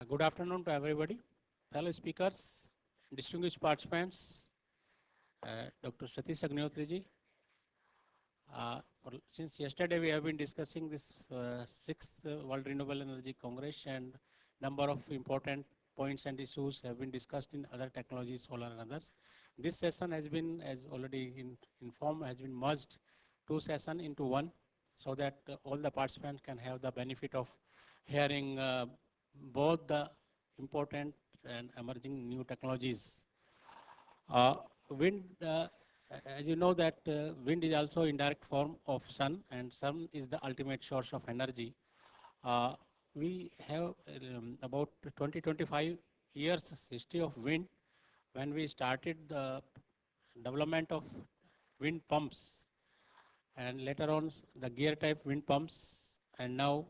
Good afternoon to everybody, fellow speakers, distinguished participants, Dr. Satish Agnihotri ji. Since yesterday we have been discussing this sixth World Renewable Energy Congress and number of important points and issues have been discussed in other technologies, solar and others. This session has been, as already informed, has been merged two sessions into one so that all the participants can have the benefit of hearing both the important and emerging new technologies. Wind, as you know that wind is also indirect form of sun and sun is the ultimate source of energy. Uh, we have about 20-25 years history of wind when we started the development of wind pumps and later on the gear type wind pumps, and now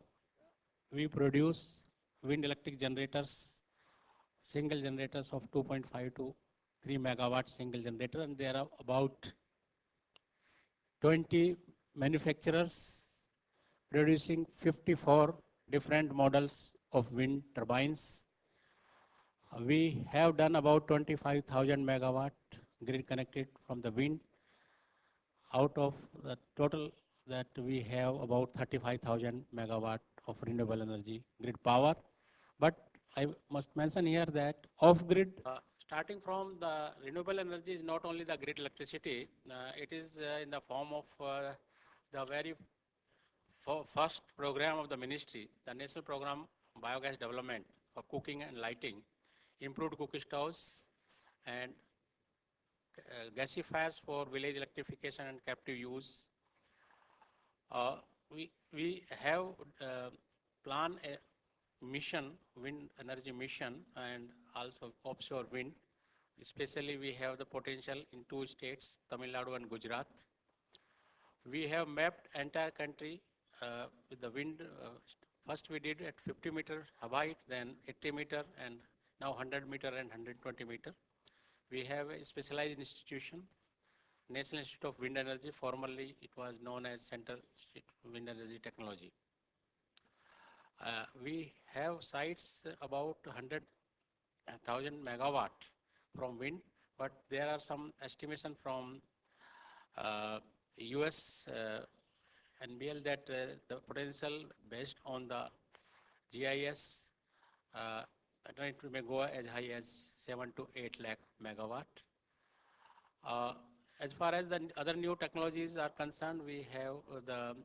we produce wind electric generators, single generators of 2.5 to 3 megawatt single generator, and there are about 20 manufacturers producing 54 different models of wind turbines. We have done about 25,000 megawatt grid connected from the wind. Out of the total that we have about 35,000 megawatt of renewable energy grid power. But I must mention here that off-grid, starting from the renewable energy is not only the grid electricity, it is in the form of the very first program of the ministry, the national program biogas development for cooking and lighting, improved cook stoves and gasifiers for village electrification and captive use. Uh, we have planned a mission, wind energy mission, and also offshore wind. Especially we have the potential in two states, Tamil Nadu and Gujarat. We have mapped entire country with the wind. First we did at 50 meter height, then 80 meter, and now 100 meter and 120 meter. We have a specialized institution, National Institute of Wind Energy. Formerly it was known as Center Institute of Wind Energy Technology. We have sites about 100,000 megawatt from wind, but there are some estimation from US NBL that the potential based on the GIS, it may go as high as 7 to 8 lakh megawatt. As far as the other new technologies are concerned, we have the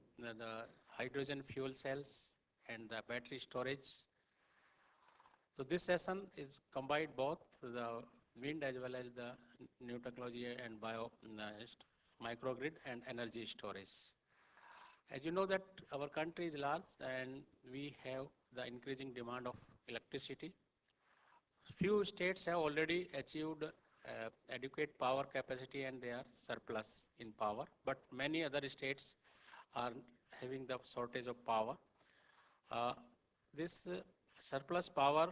hydrogen fuel cells and the battery storage. So this session is combined both the wind as well as the new technology and microgrid and energy storage. As you know that our country is large and we have the increasing demand of electricity. Few states have already achieved adequate power capacity and they are surplus in power, but many other states are having the shortage of power. This surplus power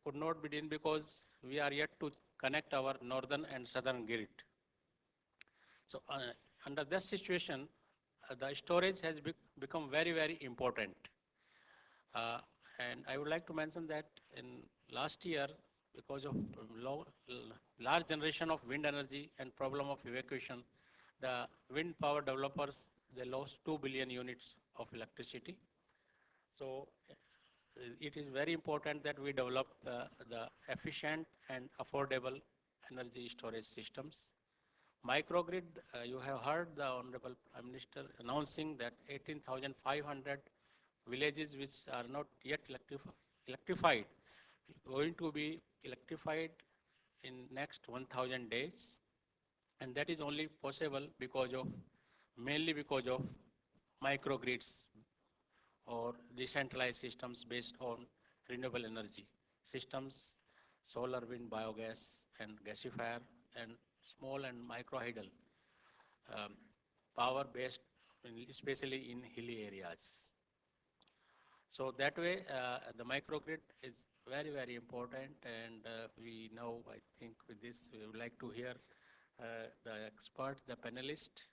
could not be done because we are yet to connect our northern and southern grid. So under this situation, the storage has become very, very important. And I would like to mention that in last year, because of large generation of wind energy and problem of evacuation, the wind power developers, they lost 2 billion units of electricity. So it is very important that we develop the efficient and affordable energy storage systems. Microgrid, you have heard the Honorable Prime Minister announcing that 18,500 villages which are not yet electrified going to be electrified in next 1,000 days. And that is only possible because of, mainly because of microgrids or decentralized systems based on renewable energy systems, solar, wind, biogas, and gasifier, and small and microhydel power based, especially in hilly areas. So that way, the microgrid is very, very important, and we now, I think with this, we would like to hear the experts, the panelists,